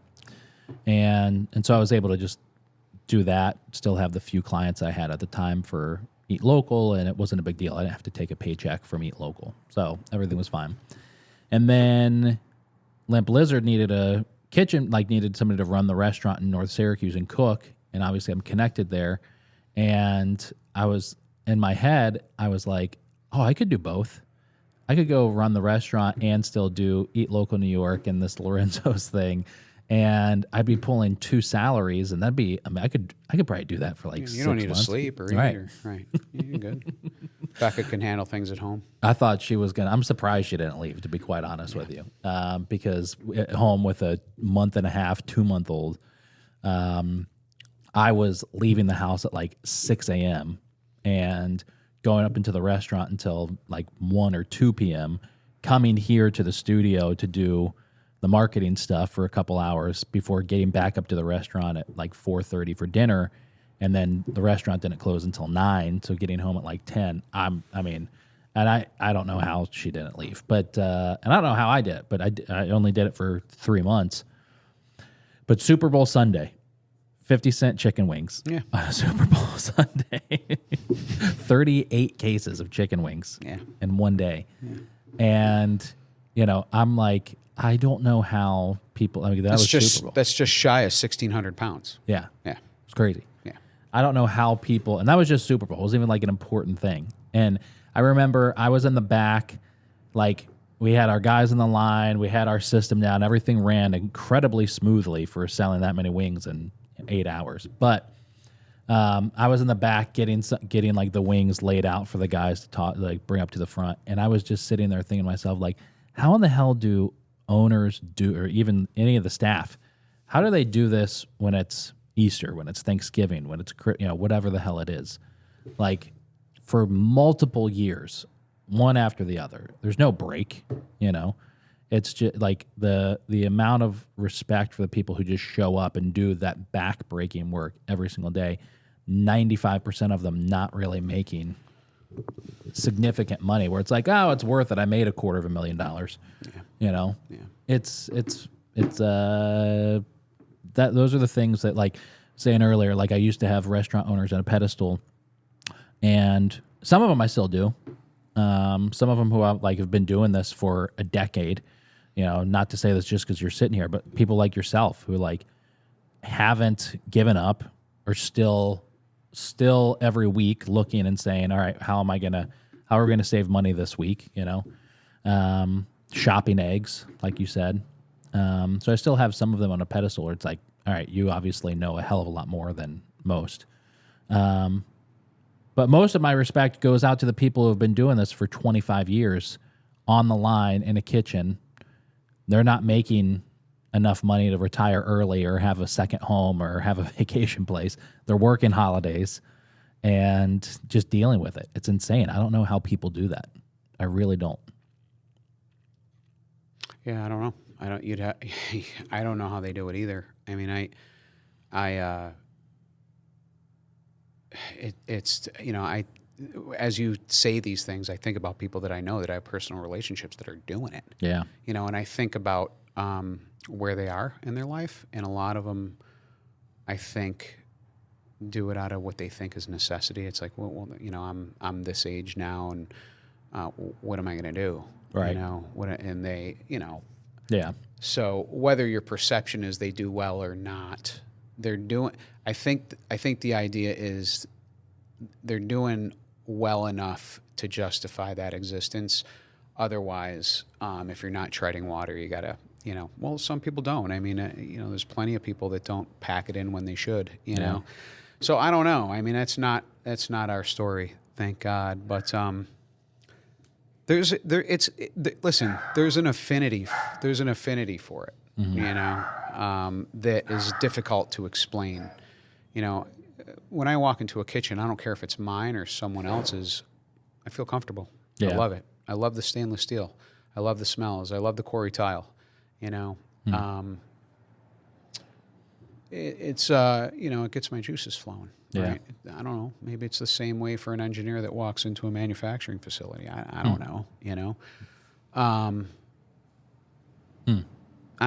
And so I was able to just do that, still have the few clients I had at the time for Eat Local, and it wasn't a big deal. I didn't have to take a paycheck from Eat Local. So everything was fine. And then Limp Lizard needed a kitchen, like needed somebody to run the restaurant in North Syracuse and cook, and obviously I'm connected there. And I was, in my head, I was like, oh, I could do both. I could go run the restaurant and still do Eat Local New York and this Lorenzo's thing, and I'd be pulling 2 salaries, and that'd be, I mean, I could probably do that for like 6 months. You don't need to sleep or eat, right? You're good. Becca can handle things at home. I thought she was I'm surprised she didn't leave, to be quite honest with you, because at home with a 1.5, 2-month-old, I was leaving the house at like 6 a.m. and going up into the restaurant until like 1 or 2 p.m., coming here to the studio to do the marketing stuff for a couple hours before getting back up to the restaurant at like 4:30 for dinner, and then the restaurant didn't close until 9, so getting home at like 10. And I don't know how she didn't leave, but and I don't know how I did it, but I only did it for 3 months. But Super Bowl Sunday, 50-cent chicken wings on a Super Bowl Sunday, 38 cases of chicken wings in one day, and I'm like, I don't know how people. I mean, that was Super Bowl. That's just shy of 1,600 pounds. Yeah, Yeah, it's crazy. yeah. I don't know how people, and that was just Super Bowl. It wasn't even like an important thing. And I remember I was in the back, like we had our guys in the line, we had our system down, everything ran incredibly smoothly for selling that many wings in 8 hours. But I was in the back getting like the wings laid out for the guys to bring up to the front, and I was just sitting there thinking to myself, like, how in the hell do owners do, or even any of the staff, how do they do this when it's Easter, when it's Thanksgiving, when it's whatever the hell it is, like for multiple years, one after the other. There's no break, It's just like the amount of respect for the people who just show up and do that back-breaking work every single day. 95% of them not really making significant money, where it's like, oh, it's worth it. I made $250,000. Yeah. It's that those are the things that, like saying earlier, like I used to have restaurant owners on a pedestal, and some of them I still do. Some of them who have been doing this for a decade. Not to say this just because you're sitting here, but people like yourself who like haven't given up, or still every week looking and saying, all right, how are we going to save money this week? Shopping eggs, like you said. So I still have some of them on a pedestal where it's like, all right, you obviously know a hell of a lot more than most. But most of my respect goes out to the people who have been doing this for 25 years on the line in a kitchen. They're not making enough money to retire early or have a second home or have a vacation place. They're working holidays and just dealing with it. It's insane. I don't know how people do that. I really don't. Yeah, I don't know. I don't know how they do it either. I mean, as you say these things, I think about people that I know that I have personal relationships that are doing it. Yeah. And I think about where they are in their life, and a lot of them, I think, do it out of what they think is necessity. It's like, well, I'm this age now, and what am I going to do? Right. And they, Yeah. So whether your perception is they do well or not, they're doing. I think the idea is they're doing well enough to justify that existence. Otherwise, if you're not treading water, you gotta, well, some people don't. I mean, there's plenty of people that don't pack it in when they should, know. So I don't know. I mean, that's not our story, thank God. But listen, there's an affinity for it, that is difficult to explain. When I walk into a kitchen, I don't care if it's mine or someone else's, I feel comfortable. Yeah. I love it. I love the stainless steel. I love the smells. I love the quarry tile. It gets my juices flowing. Yeah. Right? I don't know. Maybe it's the same way for an engineer that walks into a manufacturing facility. I don't know. I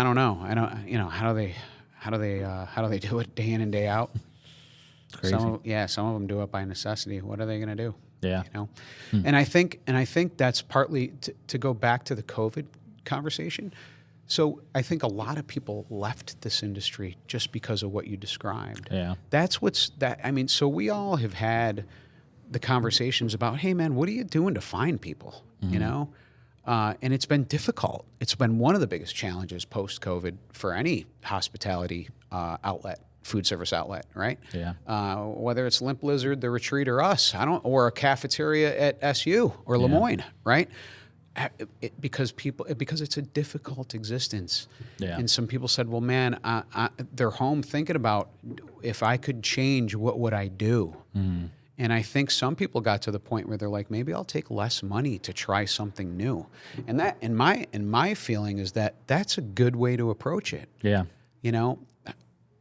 don't know. I don't. How do they do it day in and day out? It's crazy. Some of them do it by necessity. What are they going to do? Yeah. And I think that's partly to go back to the COVID conversation. So I think a lot of people left this industry just because of what you described. Yeah. So we all have had the conversations about, hey man, what are you doing to find people? And it's been difficult. It's been one of the biggest challenges post-COVID for any hospitality outlet, food service outlet, right? Yeah. Whether it's Limp Lizard, The Retreat, or us, or a cafeteria at SU or Lemoyne, right? Because it's a difficult existence. Yeah. And some people said, well, man, they're home thinking about, if I could change, what would I do? And I think some people got to the point where they're like, maybe I'll take less money to try something new. And that, in my feeling, is that that's a good way to approach it. Yeah. You know,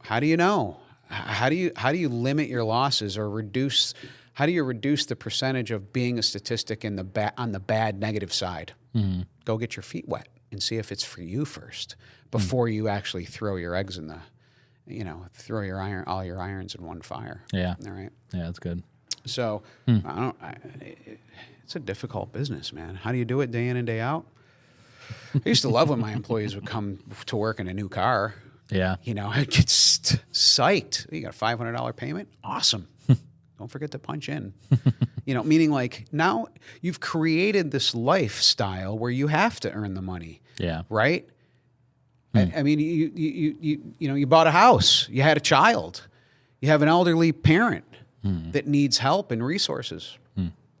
how do you know? How do you limit your losses or reduce? How do you reduce the percentage of being a statistic in on the bad negative side? Go get your feet wet and see if it's for you first before you actually throw your eggs in the, throw all your irons in one fire. Yeah. All right. Yeah, that's good. So it's a difficult business, man. How do you do it day in and day out? I used to love when my employees would come to work in a new car. Yeah. I'd get psyched. You got a $500 payment? Awesome. Don't forget to punch in. Meaning like now you've created this lifestyle where you have to earn the money. Yeah. Right? I mean, you bought a house. You had a child. You have an elderly parent that needs help and resources.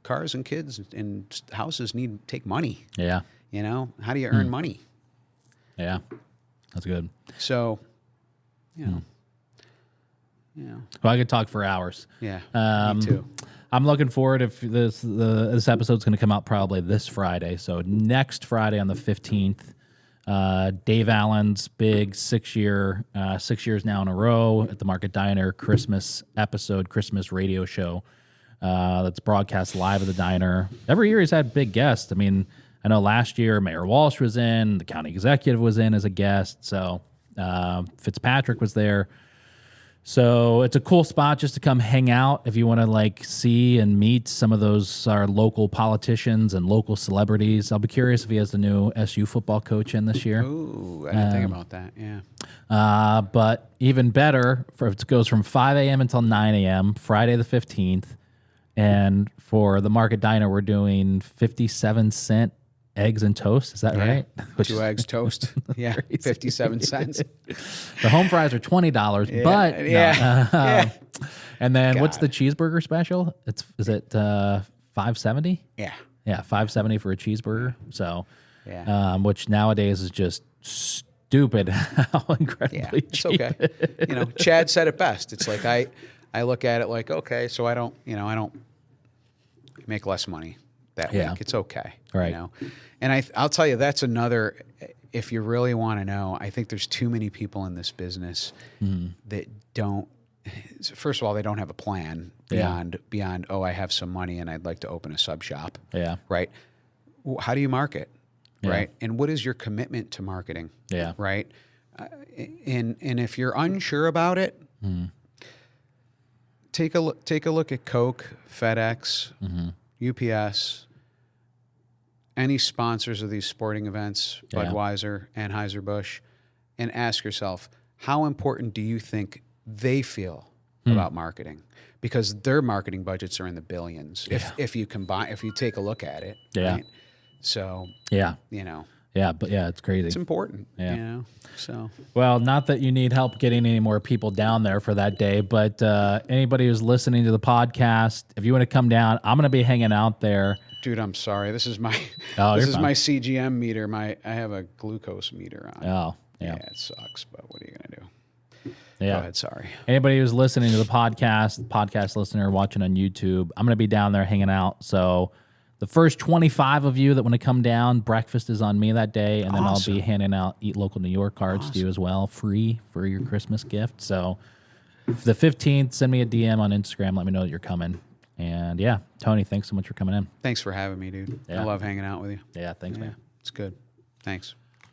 Cars and kids and houses take money. Yeah. How do you earn money? Yeah. That's good. So, Well, I could talk for hours. Yeah, me too. I'm looking forward if this episode's going to come out probably this Friday. So next Friday on the 15th, Dave Allen's big 6 years now in a row at the Market Diner Christmas radio show that's broadcast live at the diner. Every year he's had big guests. I mean, I know last year Mayor Walsh was in, the county executive was in as a guest, so Fitzpatrick was there. So it's a cool spot just to come hang out if you want to see and meet some of our local politicians and local celebrities. I'll be curious if he has the new SU football coach in this year. Ooh, I didn't think about that. Yeah. But even better, it goes from 5 a.m. until 9 a.m. Friday the 15th, and for the Market Diner we're doing 57-cent eggs and toast. Is that right? 2 eggs toast. Yeah, 57 cents. The home fries are $20, but and then what's the cheeseburger special? Is it $5.70? Yeah, $5.70 for a cheeseburger. So, which nowadays is just stupid how incredibly cheap. It's okay. Chad said it best. It's like I look at it like, okay, so I don't make less money that week. It's okay. Right. And I'll tell you, that's another, if you really want to know, I think there's too many people in this business that don't, first of all, they don't have a plan beyond, oh, I have some money and I'd like to open a sub shop. Yeah. Right. How do you market? Yeah. Right. And what is your commitment to marketing? Yeah. Right. And if you're unsure about it, take a look at Coke, FedEx, UPS, any sponsors of these sporting events, Budweiser, Anheuser-Busch, and ask yourself, how important do you think they feel about marketing? Because their marketing budgets are in the billions. If you take a look at it. Yeah. Right? So, Yeah, but it's crazy. It's important. Yeah. So. Well, not that you need help getting any more people down there for that day, but anybody who's listening to the podcast, if you want to come down, I'm going to be hanging out there. Dude, I'm sorry. This is my my CGM meter. I have a glucose meter on. Oh, yeah. Yeah, it sucks, but what are you going to do? Yeah. Go ahead, sorry. Anybody who's listening to the podcast listener watching on YouTube, I'm going to be down there hanging out. So the first 25 of you that want to come down, breakfast is on me that day, and then I'll be handing out Eat Local New York cards to you as well, free for your Christmas gift. So the 15th, send me a DM on Instagram. Let me know that you're coming. And Tony, thanks so much for coming in. Thanks for having me, dude. I love hanging out with you. Yeah, thanks, man. It's good. Thanks.